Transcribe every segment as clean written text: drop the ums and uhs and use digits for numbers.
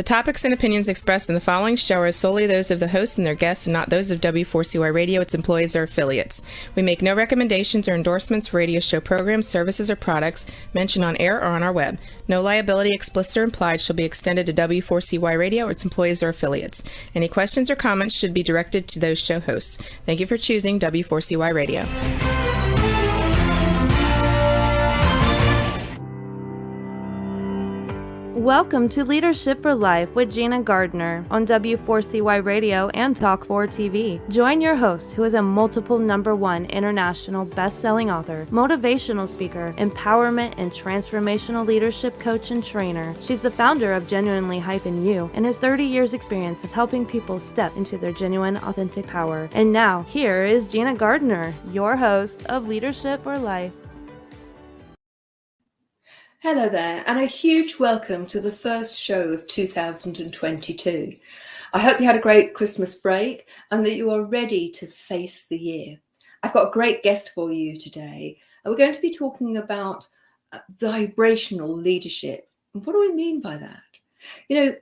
topics and opinions expressed in the following show are solely those of the host and their guests and not those of W4CY Radio, its employees, or affiliates. We make no recommendations or endorsements for radio show programs, services, or products mentioned on air or on our web. No liability, explicit or implied, shall be extended to W4CY Radio or its employees or affiliates. Any questions or comments should be directed to those show hosts. Thank you for choosing W4CY Radio. Welcome to Leadership for Life with Ginny Gane on W4CY Radio and Talk 4 TV. Join your host, who is a multiple #1 international best-selling author, motivational speaker, empowerment and transformational leadership coach and trainer. She's the founder of Genuinely-You and has 30 years experience of helping people step into their genuine, authentic power. And now, here is Ginny Gane, your host of Leadership for Life. Hello there, and a huge welcome to the first show of 2022. I hope you had a great Christmas break and that you are ready to face the year. I've got a great guest for you today, and we're going to be talking about vibrational leadership. And what do we mean by that? You know,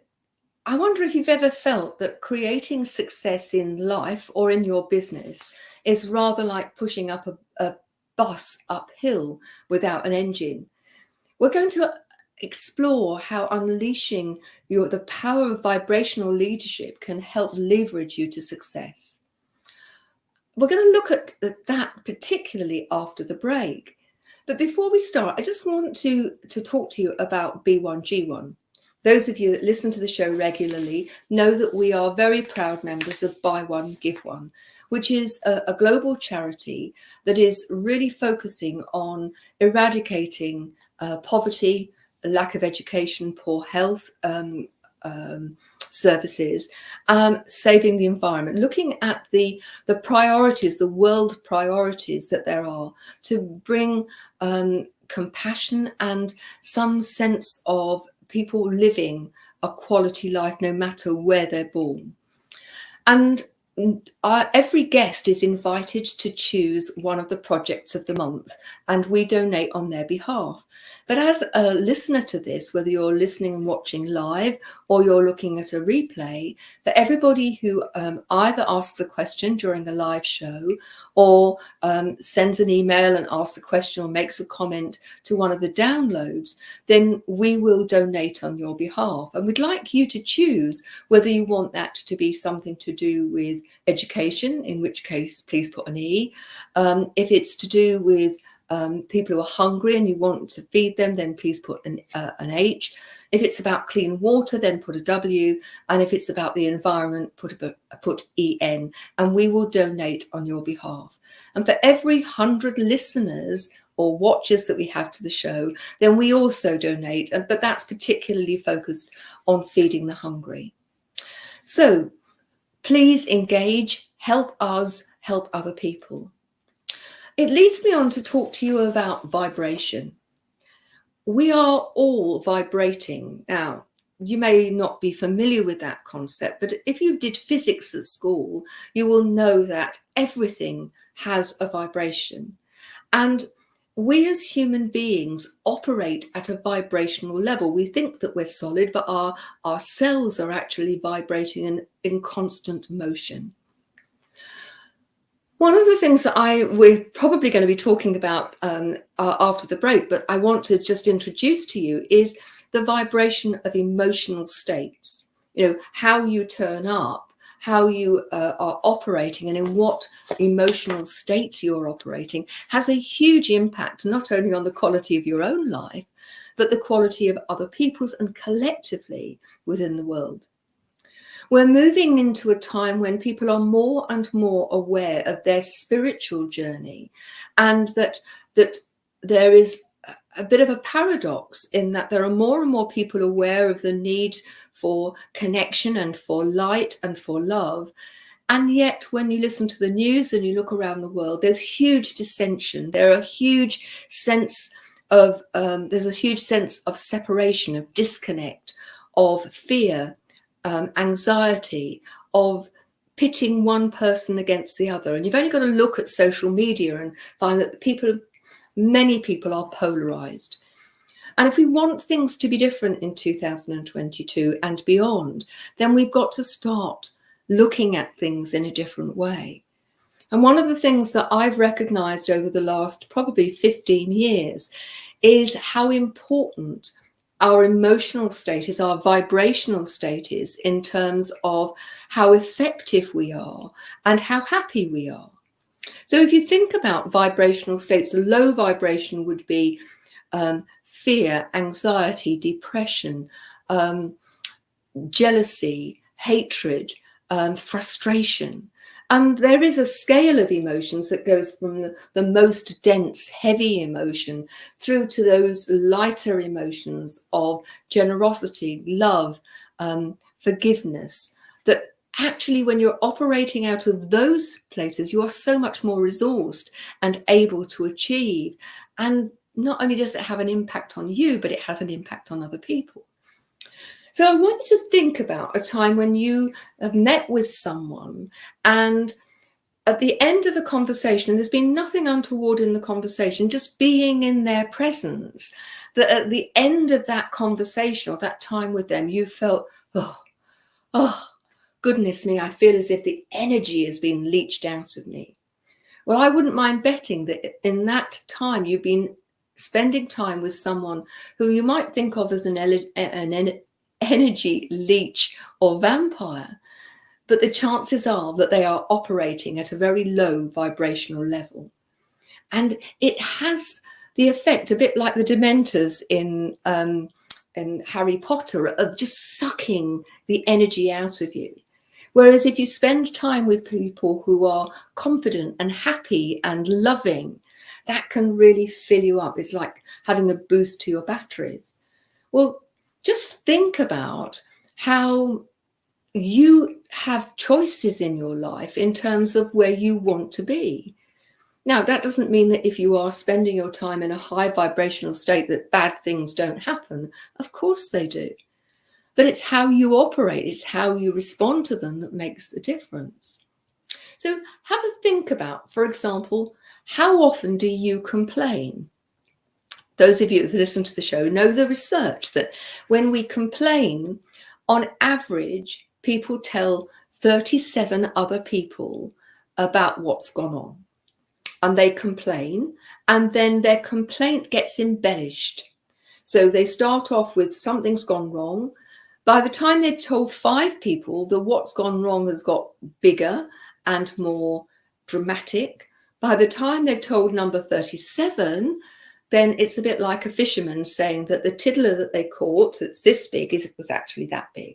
I wonder if you've ever felt that creating success in life or in your business is rather like pushing up a bus uphill without an engine. We're going to explore how unleashing the power of vibrational leadership can help leverage you to success. We're going to look at that particularly after the break. But before we start, I just want to talk to you about B1G1. Those of you that listen to the show regularly know that we are very proud members of Buy One, Give One, which is a global charity that is really focusing on eradicating poverty, lack of education, poor health services, saving the environment, looking at the priorities, the world priorities that there are to bring compassion and some sense of people living a quality life no matter where they're born. And every guest is invited to choose one of the projects of the month, and we donate on their behalf. But as a listener to this, whether you're listening and watching live or you're looking at a replay, for everybody who either asks a question during the live show or sends an email and asks a question or makes a comment to one of the downloads, then we will donate on your behalf. And we'd like you to choose whether you want that to be something to do with education, in which case please put an E. If it's to do with people who are hungry and you want to feed them, then please put an H. If it's about clean water, then put a W. And if it's about the environment, put EN. And we will donate on your behalf. And for every 100 listeners or watchers that we have to the show, then we also donate. But that's particularly focused on feeding the hungry. So please engage, help us, help other people. It leads me on to talk to you about vibration. We are all vibrating. Now, you may not be familiar with that concept, but if you did physics at school, you will know that everything has a vibration. And we as human beings operate at a vibrational level. We think that we're solid, but our cells are actually vibrating in constant motion. One of the things that we're probably going to be talking about after the break, but I want to just introduce to you, is the vibration of emotional states. You know, how you turn up, how you are operating, and in what emotional state you're operating has a huge impact, not only on the quality of your own life, but the quality of other people's and collectively within the world. We're moving into a time when people are more and more aware of their spiritual journey, and that there is a bit of a paradox in that there are more and more people aware of the need for connection and for light and for love. And yet when you listen to the news and you look around the world, there's huge dissension. There's a huge sense of separation, of disconnect, of fear, anxiety, of pitting one person against the other. And you've only got to look at social media and find that many people are polarized. And if we want things to be different in 2022 and beyond, then we've got to start looking at things in a different way. And one of the things that I've recognized over the last probably 15 years is how important our emotional state is, our vibrational state is, in terms of how effective we are and how happy we are. So if you think about vibrational states, a low vibration would be fear, anxiety, depression, jealousy, hatred, frustration. And there is a scale of emotions that goes from the most dense, heavy emotion through to those lighter emotions of generosity, love, forgiveness, that actually when you're operating out of those places, you are so much more resourced and able to achieve. And not only does it have an impact on you, but it has an impact on other people. So I want you to think about a time when you have met with someone, and at the end of the conversation, and there's been nothing untoward in the conversation, just being in their presence, that at the end of that conversation or that time with them, you felt, oh, goodness me, I feel as if the energy has been leached out of me. Well, I wouldn't mind betting that in that time you've been spending time with someone who you might think of as an energy leech or vampire, but the chances are that they are operating at a very low vibrational level. And it has the effect, a bit like the Dementors in Harry Potter, of just sucking the energy out of you. Whereas if you spend time with people who are confident and happy and loving, that can really fill you up. It's like having a boost to your batteries. Well, just think about how you have choices in your life in terms of where you want to be. Now, that doesn't mean that if you are spending your time in a high vibrational state that bad things don't happen. Of course they do. But it's how you operate, it's how you respond to them that makes the difference. So have a think about, for example, how often do you complain? Those of you that listen to the show know the research that when we complain, on average, people tell 37 other people about what's gone on. And they complain, and then their complaint gets embellished. So they start off with something's gone wrong. By the time they've told 5 people, the what's gone wrong has got bigger and more dramatic. By the time they've told number 37, then it's a bit like a fisherman saying that the tiddler that they caught that's this big was actually that big.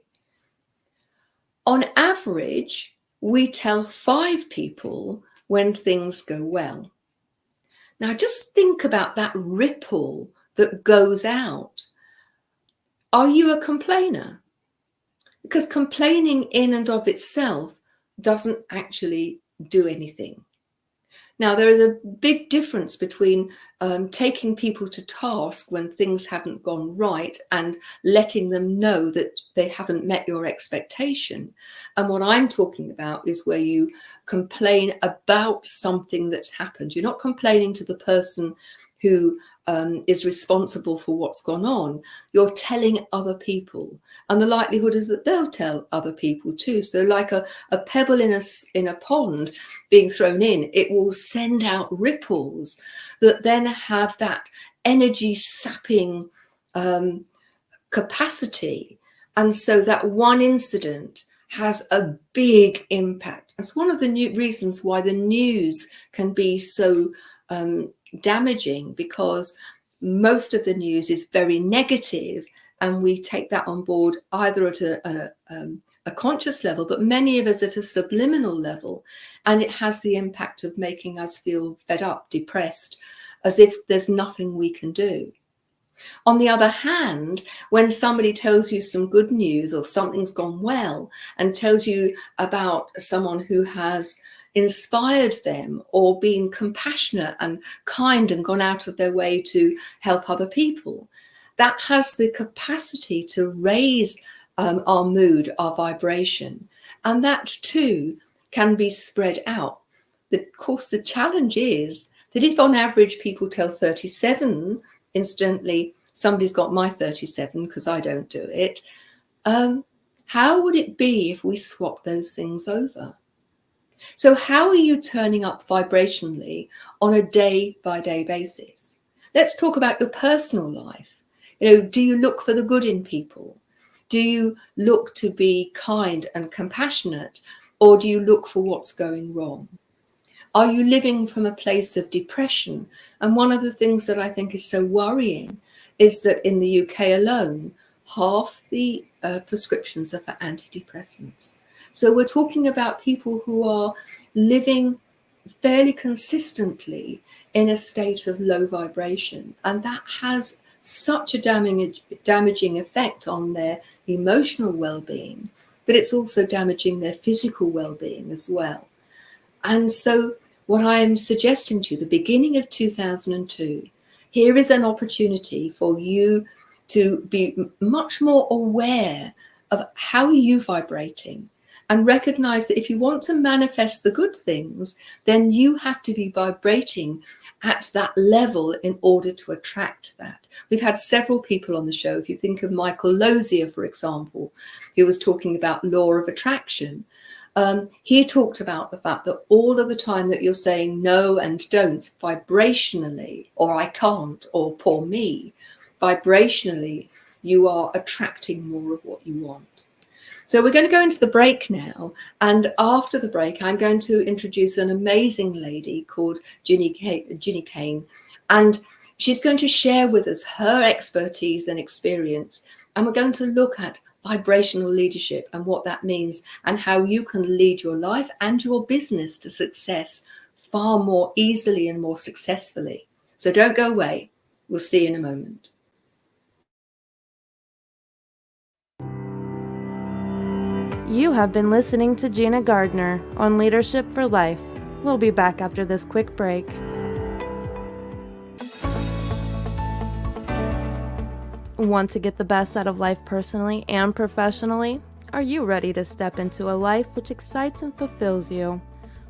On average, we tell 5 people when things go well. Now just think about that ripple that goes out. Are you a complainer? Because complaining in and of itself doesn't actually do anything. Now, there is a big difference between taking people to task when things haven't gone right and letting them know that they haven't met your expectation. And what I'm talking about is where you complain about something that's happened. You're not complaining to the person who is responsible for what's gone on. You're telling other people, and the likelihood is that they'll tell other people too. So like a pebble in a pond being thrown in, it will send out ripples that then have that energy sapping capacity. And so that one incident has a big impact. It's one of the reasons why the news can be so damaging, because most of the news is very negative, and we take that on board either at a conscious level, but many of us at a subliminal level, and it has the impact of making us feel fed up, depressed, as if there's nothing we can do. On the other hand, when somebody tells you some good news or something's gone well and tells you about someone who has inspired them or been compassionate and kind and gone out of their way to help other people, that has the capacity to raise our mood, our vibration. And that too can be spread out. Of course, the challenge is that if on average people tell 37 incidentally somebody's got my 37 because I don't do it. How would it be if we swap those things over? So how are you turning up vibrationally on a day-by-day basis? Let's talk about your personal life. Do you look for the good in people? Do you look to be kind and compassionate, or do you look for what's going wrong? Are you living from a place of depression? And one of the things that I think is so worrying is that in the UK alone, half the prescriptions are for antidepressants. So we're talking about people who are living fairly consistently in a state of low vibration. And that has such a damaging effect on their emotional well-being, but it's also damaging their physical well-being as well. And so what I'm suggesting to you, the beginning of 2002, here is an opportunity for you to be much more aware of how are you vibrating, and recognize that if you want to manifest the good things, then you have to be vibrating at that level in order to attract that. We've had several people on the show. If you think of Michael Lozier, for example, who was talking about law of attraction. He talked about the fact that all of the time that you're saying no and don't vibrationally, or I can't, or poor me, vibrationally, you are attracting more of what you want. So we're going to go into the break now. And after the break, I'm going to introduce an amazing lady called Ginny Gane. And she's going to share with us her expertise and experience. And we're going to look at vibrational leadership and what that means, and how you can lead your life and your business to success far more easily and more successfully. So don't go away. We'll see you in a moment. You have been listening to Gina Gardner on Leadership for Life. We'll be back after this quick break. Want to get the best out of life personally and professionally? Are you ready to step into a life which excites and fulfills you?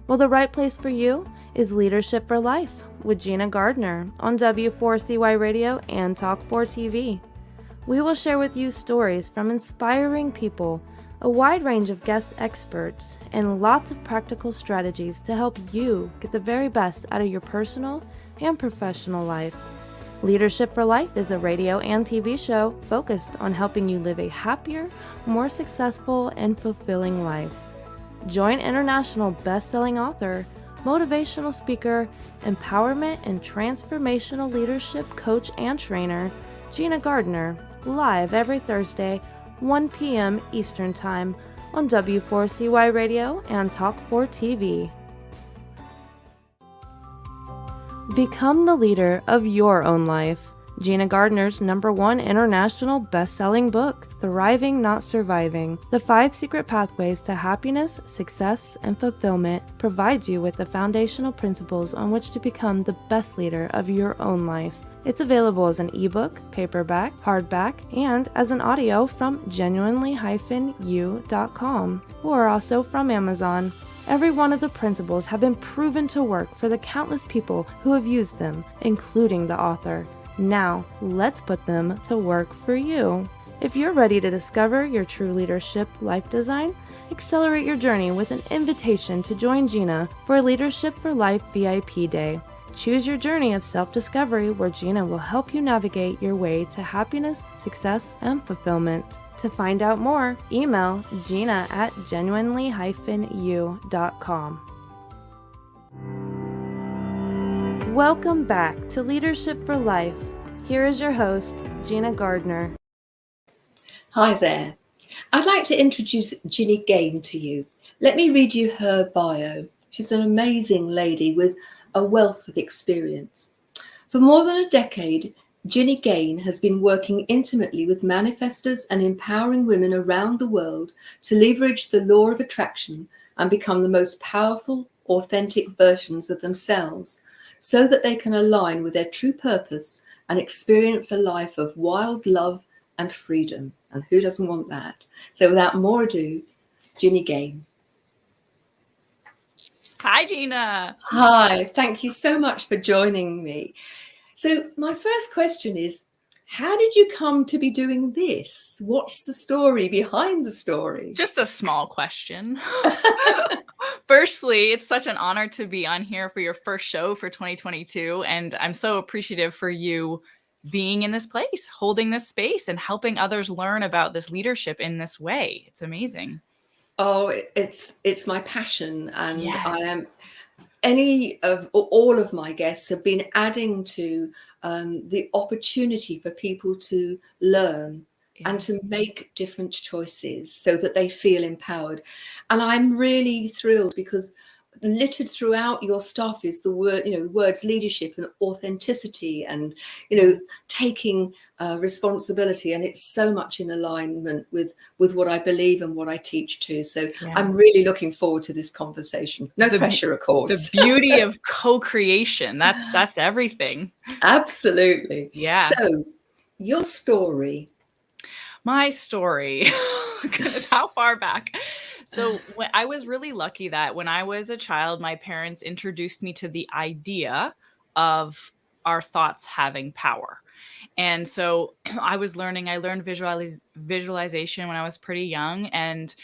Well, the right place for you is Leadership for Life with Gina Gardner on W4CY Radio and Talk4 TV. We will share with you stories from inspiring people, a wide range of guest experts, and lots of practical strategies to help you get the very best out of your personal and professional life. Leadership for Life is a radio and TV show focused on helping you live a happier, more successful, and fulfilling life. Join international best-selling author, motivational speaker, empowerment and transformational leadership coach and trainer, Gina Gardner, live every Thursday, 1 p.m. Eastern Time on W4CY Radio and Talk4 TV. Become the leader of your own life. Gina Gardner's #1 international best-selling book, Thriving Not Surviving, The 5 Secret Pathways to Happiness, Success, and Fulfillment, provides you with the foundational principles on which to become the best leader of your own life. It's available as an ebook, paperback, hardback, and as an audio from genuinely-u.com, or also from Amazon. Every one of the principles have been proven to work for the countless people who have used them, including the author. Now, let's put them to work for you. If you're ready to discover your true leadership life design, accelerate your journey with an invitation to join Gina for Leadership for Life VIP Day. Choose your journey of self-discovery where Gina will help you navigate your way to happiness, success, and fulfillment. To find out more, email gina@genuinely-u.com. Welcome back to Leadership for Life. Here is your host, Gina Gardner. Hi there. I'd like to introduce Ginny Gane to you. Let me read you her bio. She's an amazing lady with a wealth of experience. For more than a decade, Ginny Gane has been working intimately with manifestors and empowering women around the world to leverage the law of attraction and become the most powerful, authentic versions of themselves, so that they can align with their true purpose and experience a life of wild love and freedom. And who doesn't want that? So without more ado, Ginny Gane. Hi, Gina. Hi, thank you so much for joining me. So my first question is, how did you come to be doing this? What's the story behind the story? Just a small question. Firstly, it's such an honor to be on here for your first show for 2022. And I'm so appreciative for you being in this place, holding this space, and helping others learn about this leadership in this way. It's amazing. Oh, it's my passion, and Yes. I am. Any of all of my guests have been adding to the opportunity for people to learn and to make different choices so that they feel empowered. And I'm really thrilled because littered throughout your stuff is the word, the words leadership and authenticity and, taking responsibility. And it's so much in alignment with what I believe and what I teach too. So I'm really looking forward to this conversation. No pressure, of course. The beauty of co-creation. That's everything. Absolutely. Yeah. So your story. My story. Goodness, how far back? So I was really lucky that when I was a child, my parents introduced me to the idea of our thoughts having power. And so I learned visualization when I was pretty young, and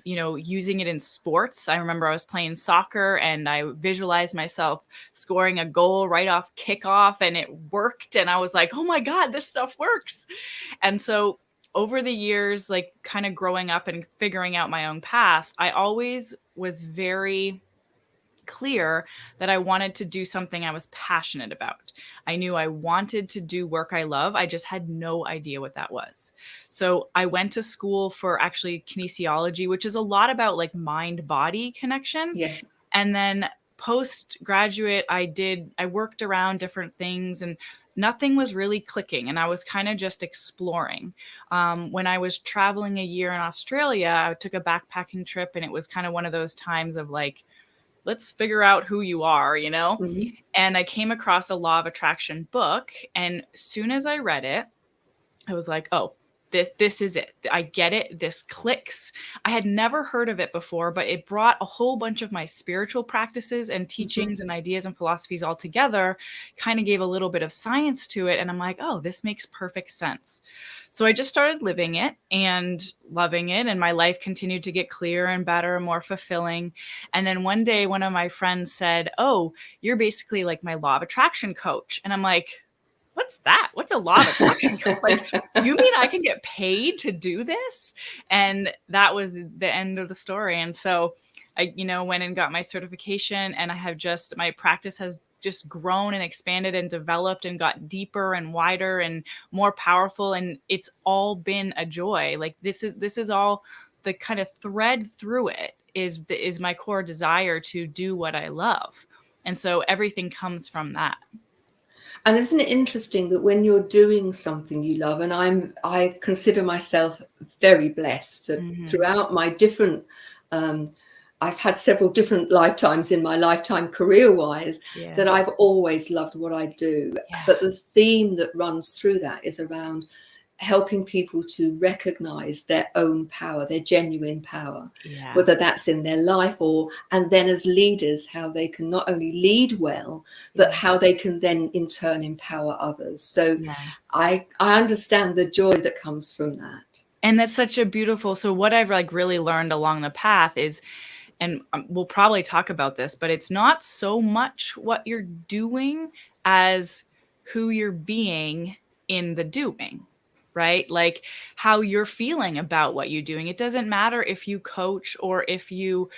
using it in sports. I remember I was playing soccer and I visualized myself scoring a goal right off kickoff, and it worked. And I was like, oh my God, this stuff works. And so over the years, like kind of growing up and figuring out my own path, I always was very clear that I wanted to do something I was passionate about. I knew I wanted to do work I love. I just had no idea what that was. So I went to school for actually kinesiology, which is a lot about like mind-body connection. Yes. And then postgraduate, I worked around different things and nothing was really clicking. And I was kind of just exploring. When I was traveling a year in Australia, I took a backpacking trip, and it was kind of one of those times of like, let's figure out who you are, Mm-hmm. And I came across a Law of Attraction book. And as soon as I read it, I was like, oh, this is it. I get it. This clicks. I had never heard of it before, but it brought a whole bunch of my spiritual practices and teachings and ideas and philosophies all together, kind of gave a little bit of science to it. And I'm like, oh, this makes perfect sense. So I just started living it and loving it. And my life continued to get clearer and better and more fulfilling. And then one day, one of my friends said, oh, you're basically like my Law of Attraction coach. And I'm like, what's that? What's a law of attraction? Like, you mean I can get paid to do this? And that was the end of the story. And so I, went and got my certification, and my practice has just grown and expanded and developed and got deeper and wider and more powerful. And it's all been a joy. Like this is all the kind of thread through it is my core desire to do what I love. And so everything comes from that. And isn't it interesting that when you're doing something you love, and I consider myself very blessed that throughout my different, I've had several different lifetimes in my lifetime career-wise, that I've always loved what I do. Yeah. But the theme that runs through that is around helping people to recognize their own power, their genuine power, whether that's in their life and then as leaders, how they can not only lead well, but how they can then in turn empower others. So I understand the joy that comes from that. And that's such a beautiful, so what I've like really learned along the path is, and we'll probably talk about this, but it's not so much what you're doing as who you're being in the doing. Right? Like how you're feeling about what you're doing. It doesn't matter if you coach or if you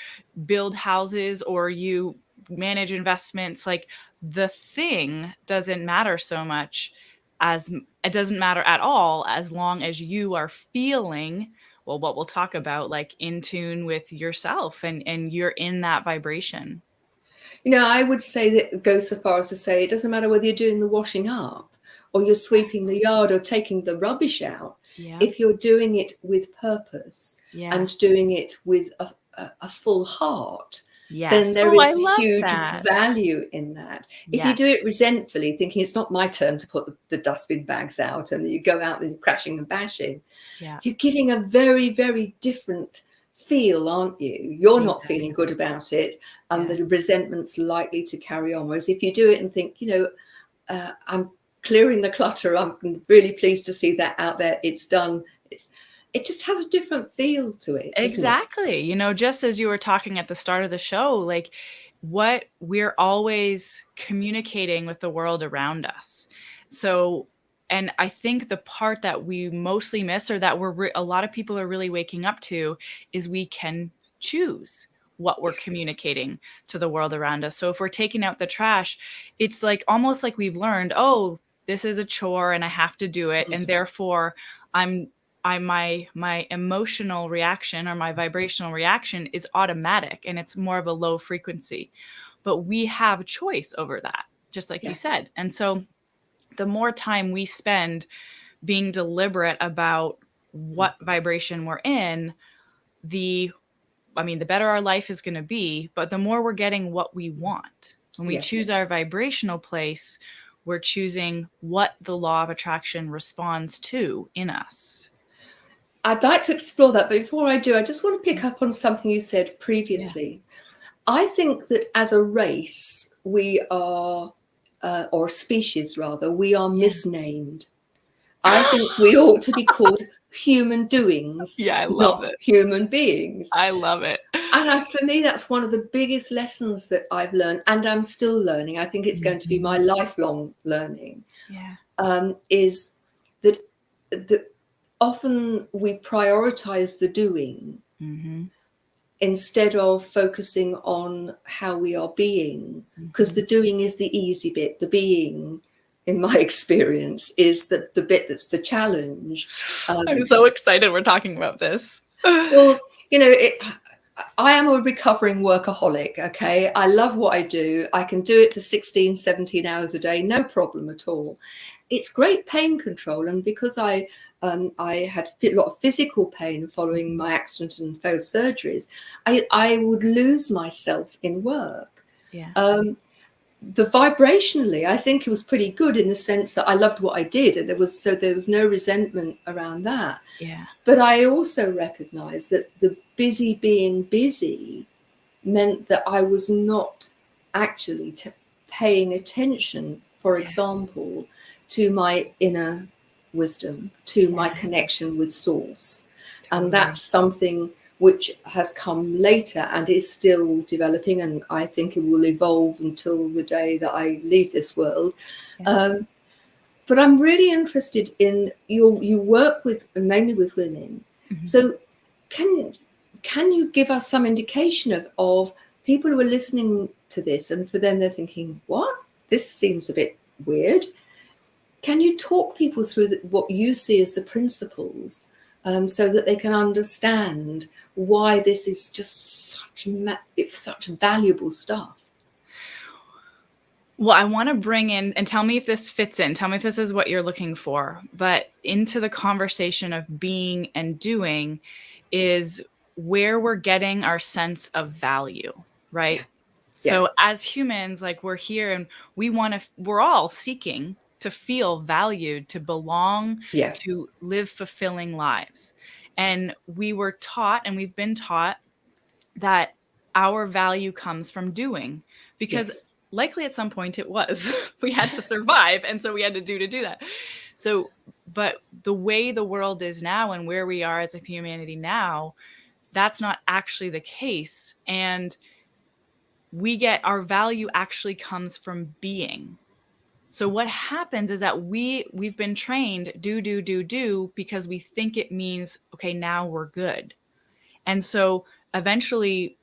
build houses or you manage investments. Like the thing doesn't matter so much as it doesn't matter at all as long as you are feeling, well, what we'll talk about, like in tune with yourself and you're in that vibration. I would say that it goes so far as to say it doesn't matter whether you're doing the washing up or you're sweeping the yard or taking the rubbish out. If you're doing it with purpose and doing it with a full heart, then there is huge value in that. If you do it resentfully, thinking it's not my turn to put the dustbin bags out, and you go out and you're crashing and bashing, you're giving a very, very different feel, aren't you? You're not feeling good about it, and the resentment's likely to carry on. Whereas if you do it and think, clearing the clutter. I'm really pleased to see that out there. It's done. It just has a different feel to it. Exactly. You know, just as you were talking at the start of the show, like what we're always communicating with the world around us. So, and I think the part that we mostly miss, or that a lot of people are really waking up to, is we can choose what we're communicating to the world around us. So if we're taking out the trash, it's like almost like we've learned, oh, this is a chore and I have to do it, and therefore my emotional reaction or my vibrational reaction is automatic, and it's more of a low frequency. But we have choice over that, just like you said. And so the more time we spend being deliberate about what vibration we're in, the better our life is going to be, but the more we're getting what we want. When we choose our vibrational place, we're choosing what the law of attraction responds to in us. I'd like to explore that, but before I do, I just want to pick up on something you said previously. I think that as a race, we are, or a species rather, we are misnamed. I think we ought to be called human doings, I love not it. human beings. I love it. And for me, that's one of the biggest lessons that I've learned, and I'm still learning. I think it's going to be my lifelong learning. Is that often we prioritize the doing instead of focusing on how we are being, because the doing is the easy bit. The being, in my experience, is the bit that's the challenge. I'm so excited we're talking about this. Well, you know, I am a recovering workaholic, okay? I love what I do. I can do it for 16, 17 hours a day, no problem at all. It's great pain control. And because I had a lot of physical pain following my accident and failed surgeries, I would lose myself in work. Vibrationally, I think it was pretty good in the sense that I loved what I did, and there was no resentment around that. But I also recognized that the busy being busy meant that I was not actually paying attention, for example, to my inner wisdom, to my connection with source. And that's something which has come later and is still developing, and I think it will evolve until the day that I leave this world. But I'm really interested in you work with mainly with women. So can you give us some indication of people who are listening to this, and for them they're thinking, what? This seems a bit weird. Can you talk people through what you see as the principles, so that they can understand why this is just such valuable stuff? Well, I want to bring in, and tell me if this fits in, tell me if this is what you're looking for, but into the conversation of being and doing is where we're getting our sense of value, right? So as humans, like, we're here and we're all seeking to feel valued, to belong, to live fulfilling lives. And we were taught, and we've been taught, that our value comes from doing, because likely at some point it was. We had to survive, and so we had to do that. So, but the way the world is now and where we are as a humanity now, that's not actually the case. And our value actually comes from being. So what happens is that we've been trained do because we think it means, okay, now we're good. And so eventually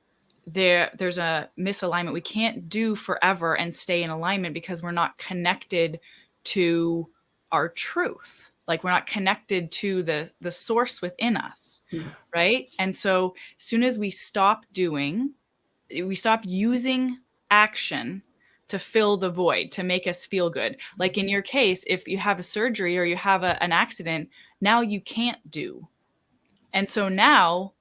there's a misalignment. We can't do forever and stay in alignment because we're not connected to our truth. Like, we're not connected to the source within us, right? And so as soon as we stop doing, we stop using action to fill the void, to make us feel good. Like in your case, if you have a surgery or you have an accident, now you can't do. And so now,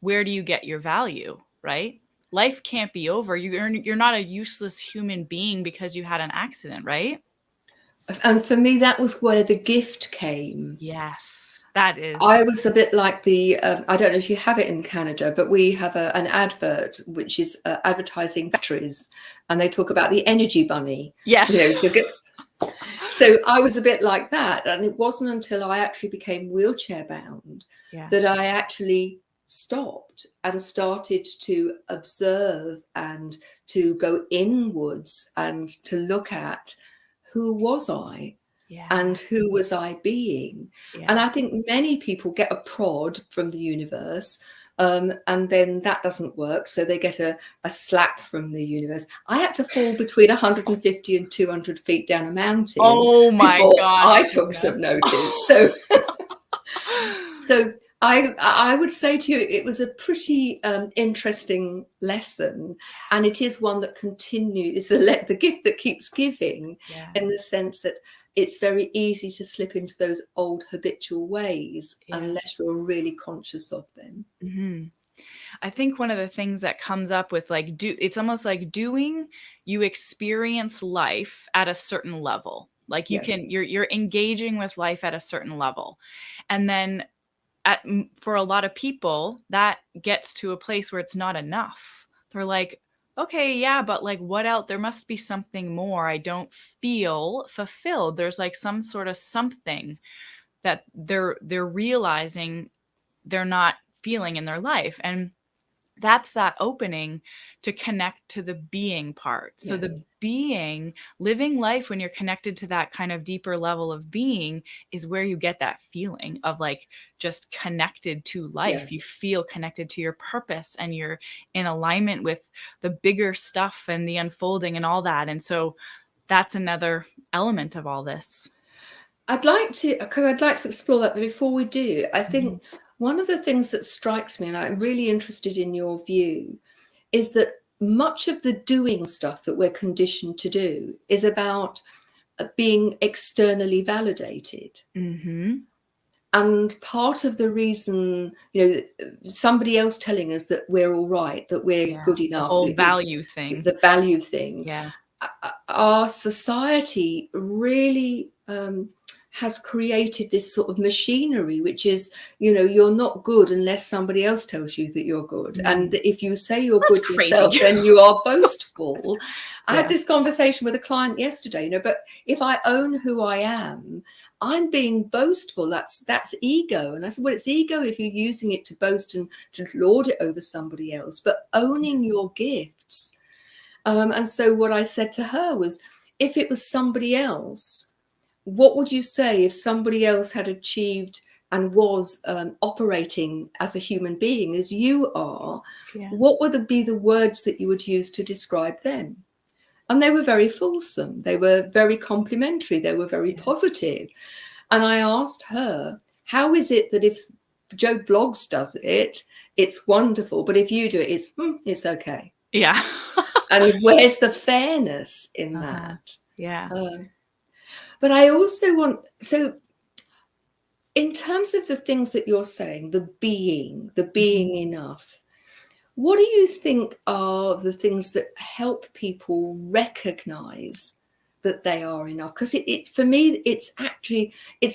where do you get your value, right? Life can't be over. You're not a useless human being because you had an accident, right? And for me, that was where the gift came. Yes, that is. I was a bit like I don't know if you have it in Canada, but we have an advert which is advertising batteries, and they talk about the energy bunny. Yes. You know, So I was a bit like that. And it wasn't until I actually became wheelchair bound Yeah. that I actually stopped and started to observe and to go inwards and to look at who was I Yeah. and who was I being. Yeah. And I think many people get a prod from the universe, and then that doesn't work. So they get a slap from the universe. I had to fall between 150 and 200 feet down a mountain Oh my before gosh, I took Gina. some notice. So I would say to you, it was a pretty interesting lesson, and it is one that continues. It's the gift that keeps giving, Yeah. in the sense that it's very easy to slip into those old habitual ways Yeah. unless you're really conscious of them. Mhm. I think one of the things that comes up with like it's almost like doing, you experience life at a certain level. Like you Yeah. can you're engaging with life at a certain level. And then for a lot of people that gets to a place where it's not enough. They're like, okay, yeah, but like what else? There must be something more. I don't feel fulfilled. There's like some sort of something that they're realizing they're not feeling in their life. And that's that opening to connect to the being part. So Yeah. the being, living life when you're connected to that kind of deeper level of being is where you get that feeling of like just connected to life. Yeah. You feel connected to your purpose and you're in alignment with the bigger stuff and the unfolding and all that. And so that's another element of all this. I'd like to explore that, but before we do, I think one of the things that strikes me, and I'm really interested in your view, is that much of the doing stuff that we're conditioned to do is about being externally validated. Mm-hmm. And part of the reason, somebody else telling us that we're all right, that we're good The enough, whole value thing. the value thing. Yeah. Our society really has created this sort of machinery, which is, you're not good unless somebody else tells you that you're good. And if you say you're That's good crazy. yourself, then you are boastful. I Yeah. had this conversation with a client yesterday, but if I own who I am, I'm being boastful. That's ego. And I said, well, it's ego if you're using it to boast and to lord it over somebody else, but owning your gifts. And so what I said to her was, if it was somebody else, what would you say if somebody else had achieved and was operating as a human being as you are? Yeah. What would be the words that you would use to describe them? And they were very fulsome. They were very complimentary. They were very positive. And I asked her, how is it that if Joe Bloggs does it, it's wonderful, but if you do it, it's okay? Yeah. And where's the fairness in that? Yeah. But I also so in terms of the things that you're saying, the being enough, what do you think are the things that help people recognize that they are enough? Because for me, it's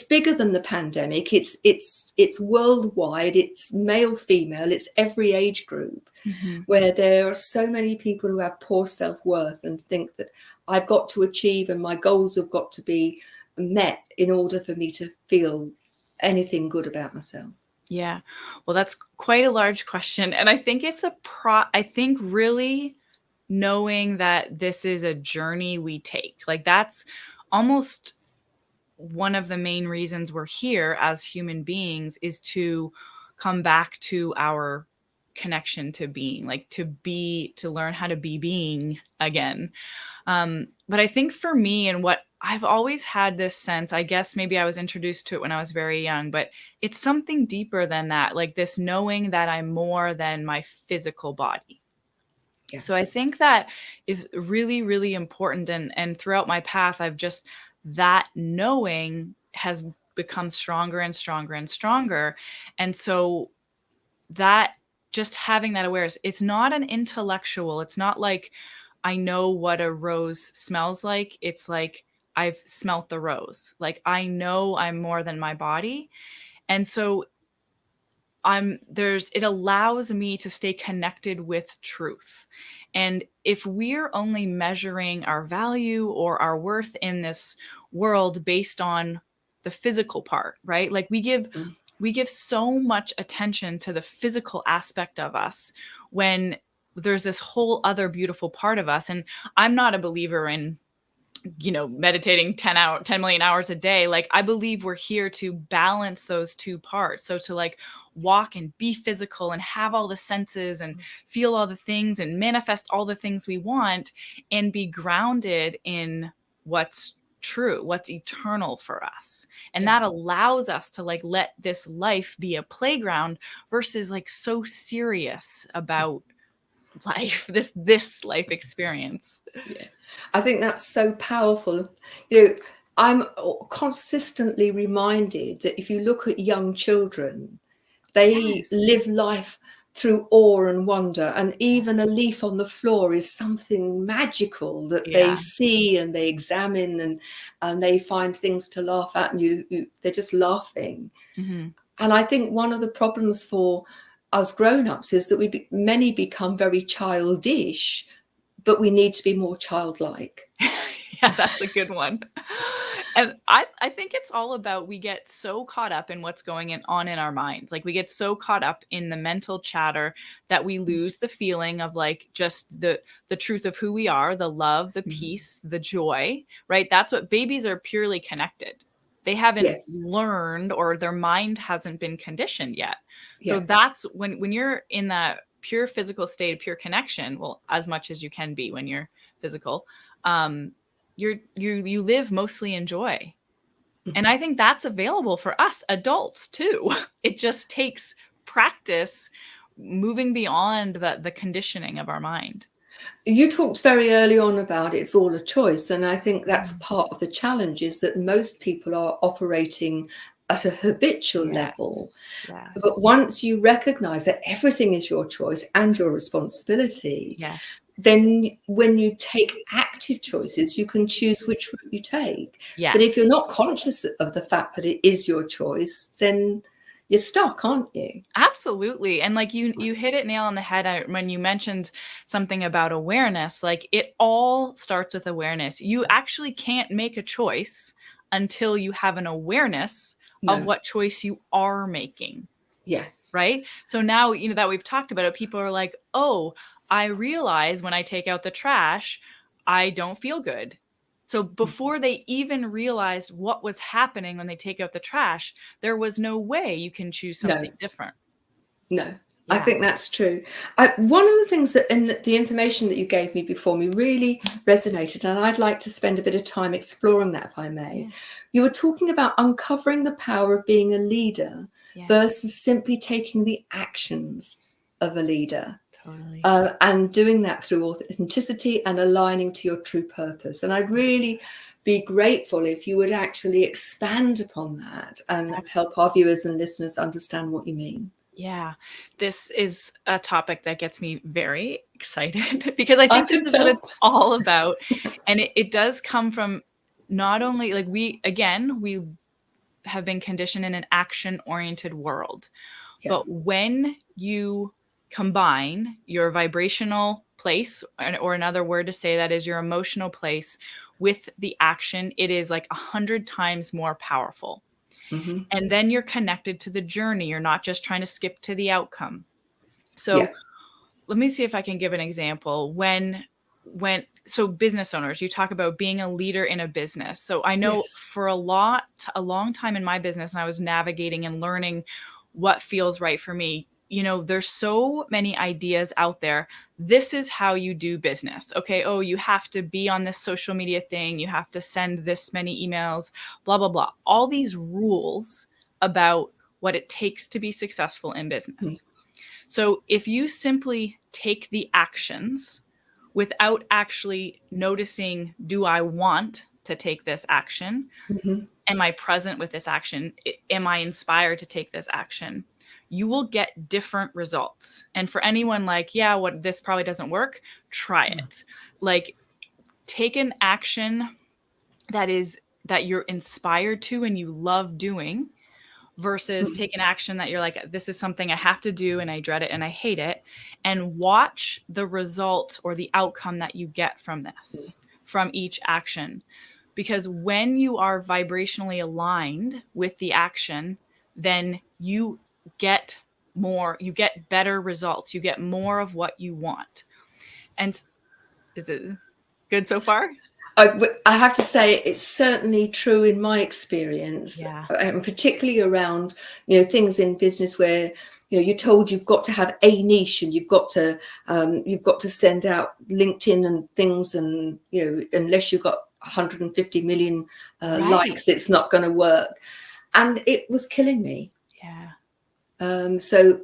bigger than the pandemic. It's worldwide. It's male, female. It's every age group, where there are so many people who have poor self-worth and think that I've got to achieve and my goals have got to be met in order for me to feel anything good about myself. Yeah. Well, that's quite a large question. And I think it's I think really knowing that this is a journey we take, like that's almost one of the main reasons we're here as human beings, is to come back to our connection to being, like to learn how to be being again. But I think for me, and what I've always had this sense, I guess maybe I was introduced to it when I was very young, but it's something deeper than that, like this knowing that I'm more than my physical body. Yeah. So I think that is really, really important. And throughout my path, that knowing has become stronger and stronger and stronger. And so that, just having that awareness, it's not an intellectual, it's not like I know what a rose smells like. It's like I've smelt the rose. Like I know I'm more than my body. And so it allows me to stay connected with truth. And if we're only measuring our value or our worth in this world based on the physical part, right? Like we give so much attention to the physical aspect of us when there's this whole other beautiful part of us. And I'm not a believer in meditating 10 million hours a day. Like I believe we're here to balance those two parts. So to like walk and be physical and have all the senses and feel all the things and manifest all the things we want and be grounded in what's true, what's eternal for us. And that allows us to like let this life be a playground versus like so serious about life, this life experience. Yeah, I think that's so powerful. I'm consistently reminded that if you look at young children, they live life through awe and wonder, and even a leaf on the floor is something magical that they see and they examine, and they find things to laugh at, and they're just laughing. And I think one of the problems for us grown-ups is that many become very childish, but we need to be more childlike. Yeah, that's a good one. And I think it's all about, we get so caught up in what's going on in our minds. Like we get so caught up in the mental chatter that we lose the feeling of like just the truth of who we are, the love, the peace, the joy, right? That's what babies are, purely connected. They haven't learned, or their mind hasn't been conditioned yet. So that's when you're in that pure physical state of pure connection, well, as much as you can be when you're physical, you live mostly in joy. And I think that's available for us adults too. It just takes practice moving beyond the conditioning of our mind. You talked very early on about it's all a choice. And I think that's part of the challenge, is that most people are operating at a habitual level. But once you recognize that everything is your choice and your responsibility, then when you take active choices, you can choose which route you take. But if you're not conscious of the fact that it is your choice, then you're stuck, aren't you? Absolutely. And like you hit it nail on the head when you mentioned something about awareness. Like it all starts with awareness. You actually can't make a choice until you have an awareness of what choice you are making. Yeah. Right. So now, that we've talked about it, people are like, oh, I realize when I take out the trash, I don't feel good. So before they even realized what was happening when they take out the trash, there was no way you can choose something different. No. I think that's true. One of the things that in the information that you gave me before me really resonated, and I'd like to spend a bit of time exploring that, if I may. You were talking about uncovering the power of being a leader versus simply taking the actions of a leader. Totally. And doing that through authenticity and aligning to your true purpose. And I'd really be grateful if you would actually expand upon that and help our viewers and listeners understand what you mean. Yeah, this is a topic that gets me very excited because I think this is what it's all about. And it does come from not only like we have been conditioned in an action-oriented world, but when you combine your vibrational place, or another word to say that is your emotional place, with the action, it is like 100 times more powerful. And then you're connected to the journey. You're not just trying to skip to the outcome. So let me see if I can give an example. So business owners, you talk about being a leader in a business. So I know for a long time in my business, and I was navigating and learning what feels right for me. There's so many ideas out there. This is how you do business. Okay. Oh, you have to be on this social media thing. You have to send this many emails, blah, blah, blah. All these rules about what it takes to be successful in business. So if you simply take the actions without actually noticing, do I want to take this action? Am I present with this action? Am I inspired to take this action? You will get different results. And for anyone like, this probably doesn't work, try it. Like take an action that you're inspired to and you love doing, versus take an action that you're like, this is something I have to do and I dread it and I hate it, and watch the result or the outcome that you get from this, from each action. Because when you are vibrationally aligned with the action, then you get more, you get better results, you get more of what you want. And is it good so far? I have to say it's certainly true in my experience, Yeah. and particularly around, things in business where, you're told you've got to have a niche and you've got to send out LinkedIn and things, and, unless you've got 150 million likes, it's not going to work. And it was killing me. Yeah. So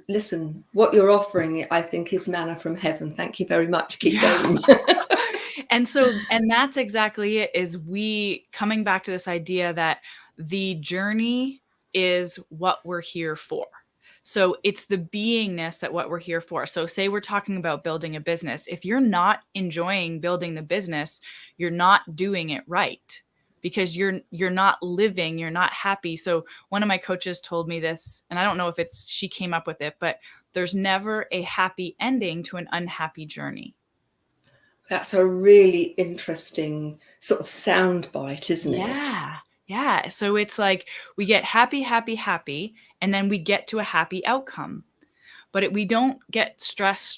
listen, what you're offering, I think, is manna from heaven. Thank you very much. Keep going. And that's exactly it, is we coming back to this idea that the journey is what we're here for. So it's the beingness that what we're here for. So say we're talking about building a business. If you're not enjoying building the business, you're not doing it right, because you're not living, you're not happy. So one of my coaches told me this, and I don't know if she came up with it, but there's never a happy ending to an unhappy journey. That's a really interesting sort of soundbite, isn't it? Yeah. So it's like we get happy, happy, happy, and then we get to a happy outcome. But we don't get stress,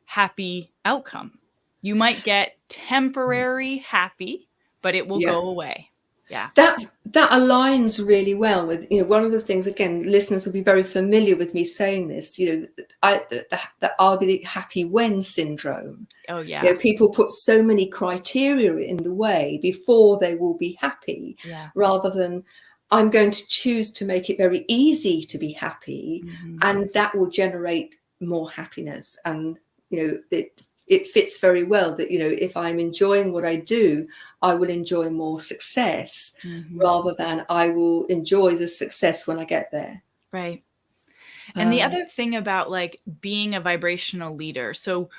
happy outcome. You might get temporary happy, but it will go away. Yeah. That aligns really well with, one of the things, again, listeners will be very familiar with me saying this, that I'll be the happy when syndrome. Oh, yeah. People put so many criteria in the way before they will be happy, rather than I'm going to choose to make it very easy to be happy, and that will generate more happiness. And, it fits very well that, if I'm enjoying what I do, I will enjoy more success, rather than I will enjoy the success when I get there. Right. And the other thing about like being a vibrational leader. So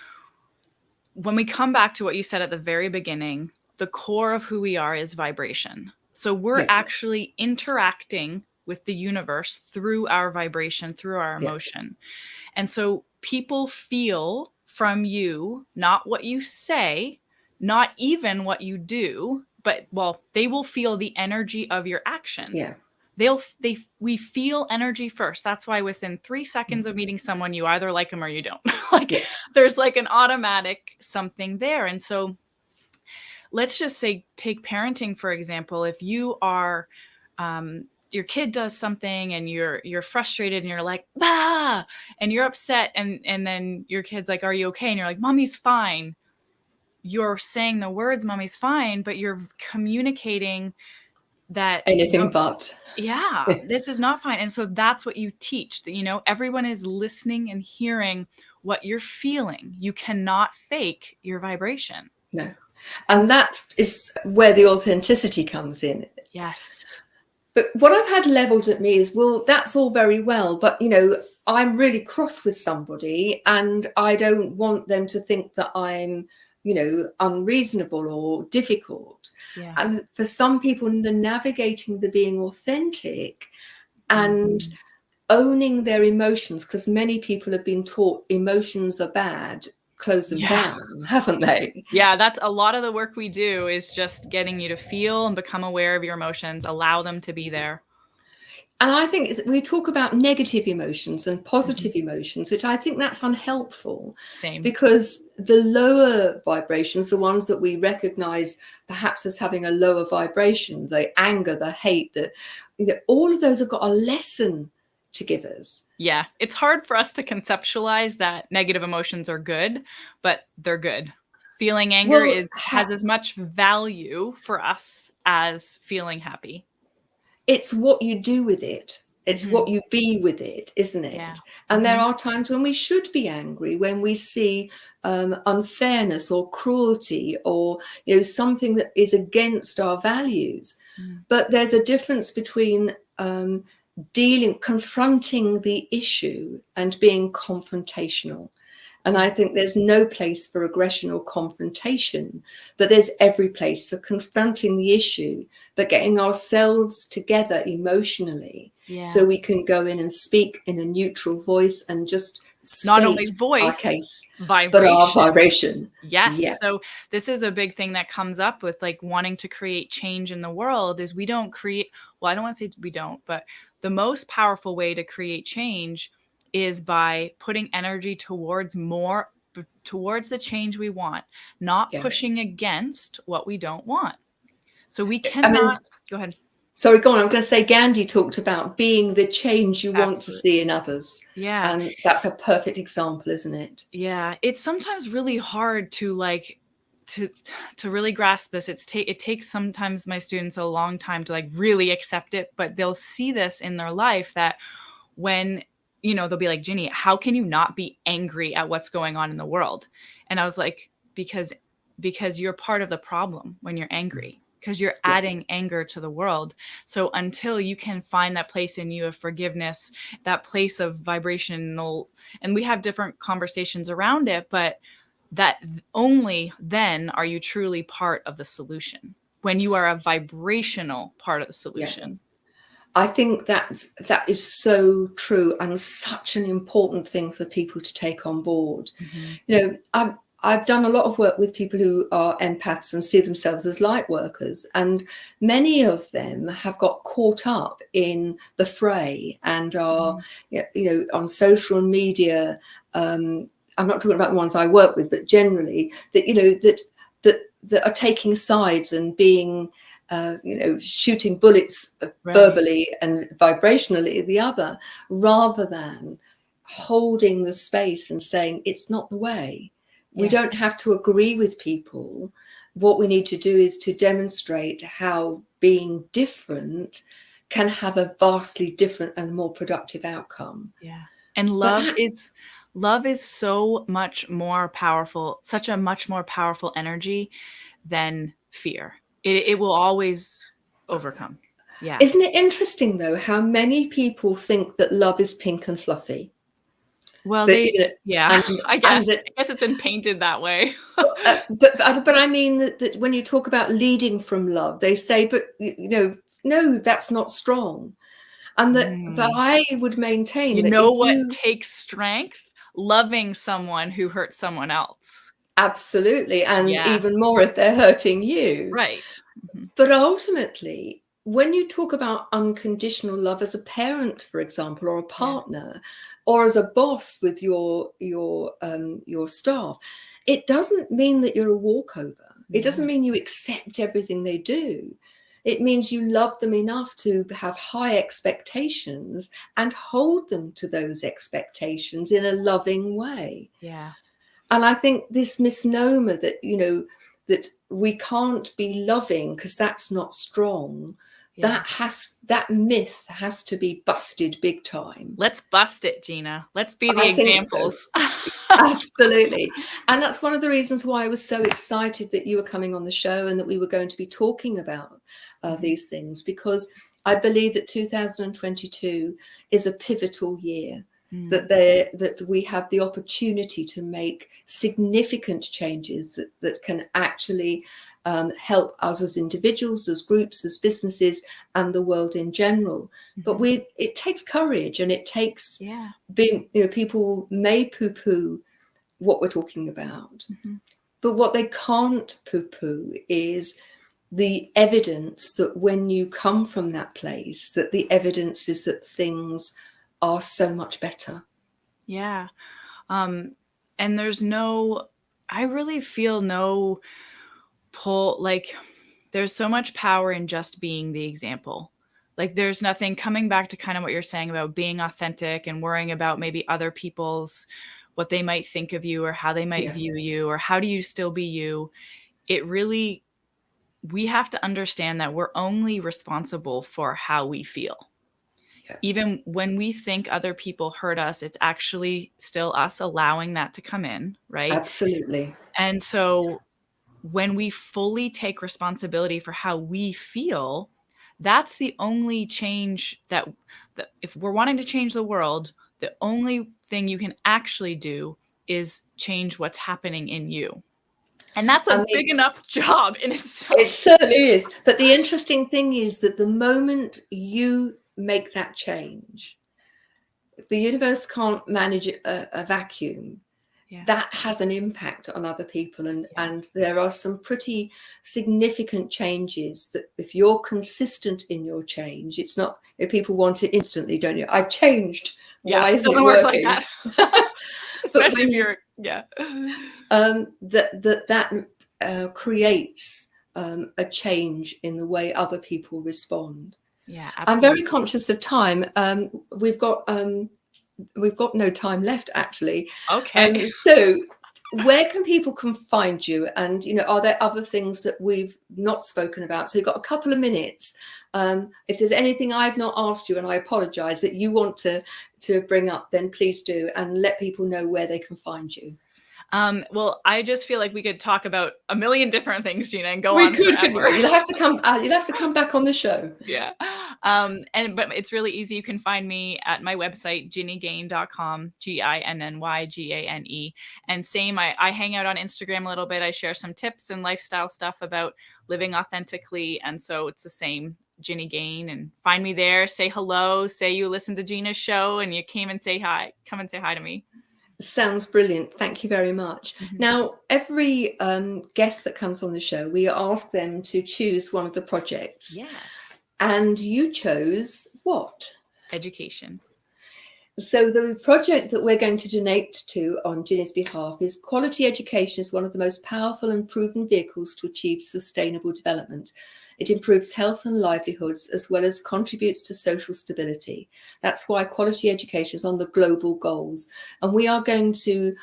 when we come back to what you said at the very beginning, the core of who we are is vibration. So we're actually interacting with the universe through our vibration, through our emotion. And so people feel from you, not what you say, not even what you do, but they will feel the energy of your action. Yeah. We feel energy first. That's why within 3 seconds of meeting someone, you either like them or you don't. There's like an automatic something there. And so let's just say, take parenting, for example. If you are, your kid does something and you're frustrated and you're like, bah, and you're upset. And then your kid's like, are you okay? And you're like, mommy's fine. You're saying the words, mommy's fine, but you're communicating that anything but. Yeah, this is not fine. And so that's what you teach, that, everyone is listening and hearing what you're feeling. You cannot fake your vibration. No. And that is where the authenticity comes in. Yes. But what I've had leveled at me is, well, that's all very well, but, I'm really cross with somebody and I don't want them to think that I'm, unreasonable or difficult. Yeah. And for some people, the navigating the being authentic and owning their emotions, because many people have been taught emotions are bad, close them down, haven't they? Yeah, that's a lot of the work we do, is just getting you to feel and become aware of your emotions, allow them to be there. And I think we talk about negative emotions and positive emotions, which I think that's unhelpful. Same. Because the lower vibrations, the ones that we recognize perhaps as having a lower vibration, the anger, the hate, all of those have got a lesson to give us. Yeah, it's hard for us to conceptualize that negative emotions are good, but they're good. Feeling anger has as much value for us as feeling happy. It's what you do with it. It's what you be with it, isn't it? Yeah. And there are times when we should be angry, when we see unfairness or cruelty or something that is against our values. But there's a difference between confronting the issue and being confrontational. And I think there's no place for aggression or confrontation, but there's every place for confronting the issue, but getting ourselves together emotionally so we can go in and speak in a neutral voice and just Not only state our voice, case, vibration. but our vibration. Yes. Yeah. So this is a big thing that comes up with like wanting to create change in the world is we don't create, well, I don't want to say we don't, but the most powerful way to create change is by putting energy towards the change we want, not pushing against what we don't want. So we cannot, go ahead. Sorry, go on. I'm going to say Gandhi talked about being the change you want to Absolutely. see in others. Yeah. And that's a perfect example, isn't it? Yeah. It's sometimes really hard to like, to really grasp this. It takes sometimes my students a long time to like really accept it, but they'll see this in their life that when, you know, they'll be like, Ginny, how can you not be angry at what's going on in the world? And I was like, because you're part of the problem when you're angry, because you're adding anger to the world. So until you can find that place in you of forgiveness, that place of vibrational, and we have different conversations around it, but that only then are you truly part of the solution, when you are a vibrational part of the solution. I think that is so true and such an important thing for people to take on board. You know, I've done a lot of work with people who are empaths and see themselves as light workers, and many of them have got caught up in the fray and are, you know, on social media. I'm not talking about the ones I work with, but generally that, you know, that are taking sides and being, you know, shooting bullets verbally and vibrationally the other, rather than holding the space and saying it's not the way. We don't have to agree with people. What we need to do is to demonstrate how being different can have a vastly different and more productive outcome. Yeah. And love is so much more powerful, such a much more powerful energy than fear. It will always overcome. Yeah. Isn't it interesting though how many people think that love is pink and fluffy? Well, That, they, you know, yeah, I guess that, it's been painted that way. but I mean that when you talk about leading from love, they say, but you know, no, that's not strong. And that, but I would maintain You that know if what you takes strength? Loving someone who hurt someone else. absolutely, and even more if they're hurting you. Right. But ultimately, when you talk about unconditional love as a parent, for example, or a partner, or as a boss with your staff, it doesn't mean that you're a walkover. It doesn't mean you accept everything they do. It means you love them enough to have high expectations and hold them to those expectations in a loving way. Yeah. And I think this misnomer that, you know, that we can't be loving because that's not strong, that myth has to be busted big time. Let's bust it, Gina. Let's be the I think examples. so. Absolutely. And that's one of the reasons why I was so excited that you were coming on the show and that we were going to be talking about these things, because I believe that 2022 is a pivotal year, that we have the opportunity to make significant changes that can actually help us as individuals, as groups, as businesses, and the world in general. But it takes courage, and it takes being, you know, people may poo-poo what we're talking about, but what they can't poo-poo is the evidence that when you come from that place, that the evidence is that things are so much better. Yeah. And there's I really feel no pull, like there's so much power in just being the example. Like there's nothing, coming back to kind of what you're saying about being authentic and worrying about maybe other people's, what they might think of you or how they might view you, or how do you still be you? It really, we have to understand that we're only responsible for how we feel. Even when we think other people hurt us, it's actually still us allowing that to come in, right? Absolutely. And so when we fully take responsibility for how we feel, that's the only change that if we're wanting to change the world, the only thing you can actually do is change what's happening in you. And that's a big enough job in itself. It certainly is. But the interesting thing is that the moment you make that change, the universe can't manage a vacuum. Yeah. That has an impact on other people. And there are some pretty significant changes that if you're consistent in your change, it's not, if people want it instantly, don't you? I've changed. Yeah, why it isn't doesn't it work working? like that. Especially if you're, that creates a change in the way other people respond. Yeah, absolutely. I'm very conscious of time. We've got no time left, actually. Okay. So where can people find you? And, are there other things that we've not spoken about? So you've got a couple of minutes. If there's anything I've not asked you, and I apologize, that you want to bring up, then please do, and let people know where they can find you. Well, I just feel like we could talk about a million different things, Gina, and go on forever. You'll have to come back on the show. Yeah. But it's really easy. You can find me at my website, ginnygane.com, GINNYGANE. And same, I hang out on Instagram a little bit. I share some tips and lifestyle stuff about living authentically. And so it's the same, Ginny Gane, and find me there, say hello, say you listen to Gina's show and you came and say hi, come and say hi to me. Sounds brilliant. Thank you very much. Mm-hmm. Now, every guest that comes on the show, we ask them to choose one of the projects. Yeah. And you chose what? Education. So the project that we're going to donate to on Ginny's behalf is Quality Education is one of the most powerful and proven vehicles to achieve sustainable development. It improves health and livelihoods as well as contributes to social stability. That's why quality education is on the global goals. And we are going to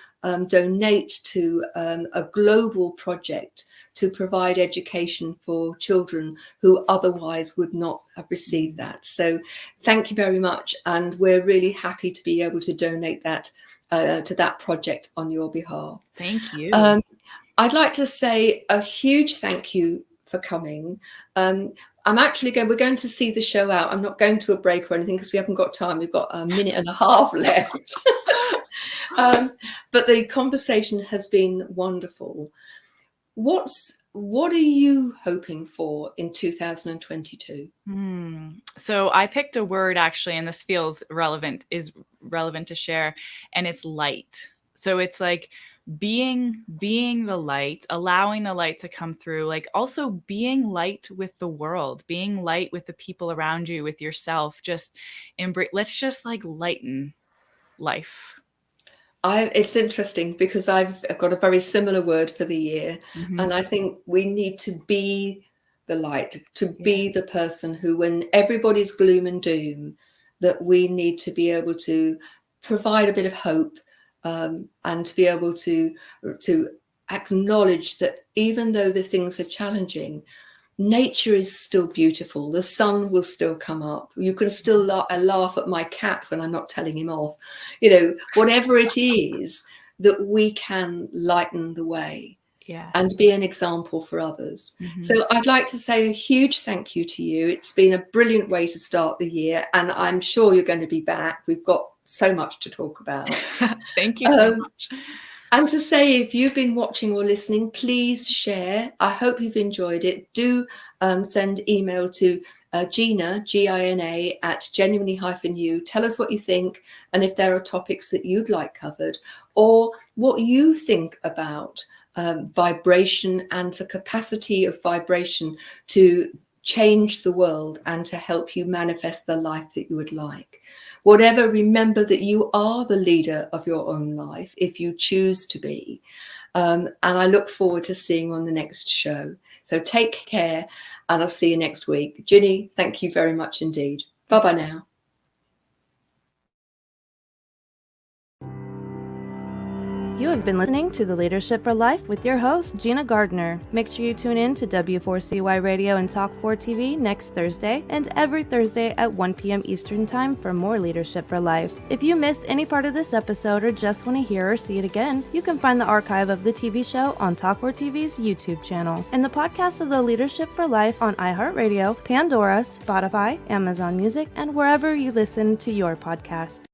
donate to a global project to provide education for children who otherwise would not have received that. So thank you very much. And we're really happy to be able to donate that to that project on your behalf. Thank you. I'd like to say a huge thank you for coming. we're going to see the show out. I'm not going to a break or anything because we haven't got time. We've got a minute and a half left. But the conversation has been wonderful. What are you hoping for in 2022? So I picked a word actually, and this feels relevant to share, and it's light. So it's like being the light, allowing the light to come through, like also being light with the world, being light with the people around you, with yourself. Just let's just like lighten life. It's interesting because I've got a very similar word for the year. Mm-hmm. And I think we need to be the light, to be the person who, when everybody's gloom and doom, that we need to be able to provide a bit of hope, and to be able to acknowledge that even though the things are challenging, nature is still beautiful. The sun will still come up. You can still laugh at my cat when I'm not telling him off. Whatever it is, that we can lighten the way and be an example for others. Mm-hmm. So I'd like to say a huge thank you to you. It's been a brilliant way to start the year, and I'm sure you're going to be back. We've got so much to talk about. Thank you so much. And to say, if you've been watching or listening, please share. I hope you've enjoyed it. Do send email to Gina, Gina, at genuinely-you. Tell us what you think, and if there are topics that you'd like covered, or what you think about vibration and the capacity of vibration to change the world and to help you manifest the life that you would like. Whatever, remember that you are the leader of your own life if you choose to be. And I look forward to seeing you on the next show. So take care, and I'll see you next week. Ginny, thank you very much indeed. Bye-bye now. You have been listening to The Leadership for Life with your host, Gina Gardner. Make sure you tune in to W4CY Radio and Talk 4 TV next Thursday and every Thursday at 1 p.m. Eastern Time for more Leadership for Life. If you missed any part of this episode or just want to hear or see it again, you can find the archive of the TV show on Talk 4 TV's YouTube channel and the podcast of The Leadership for Life on iHeartRadio, Pandora, Spotify, Amazon Music, and wherever you listen to your podcast.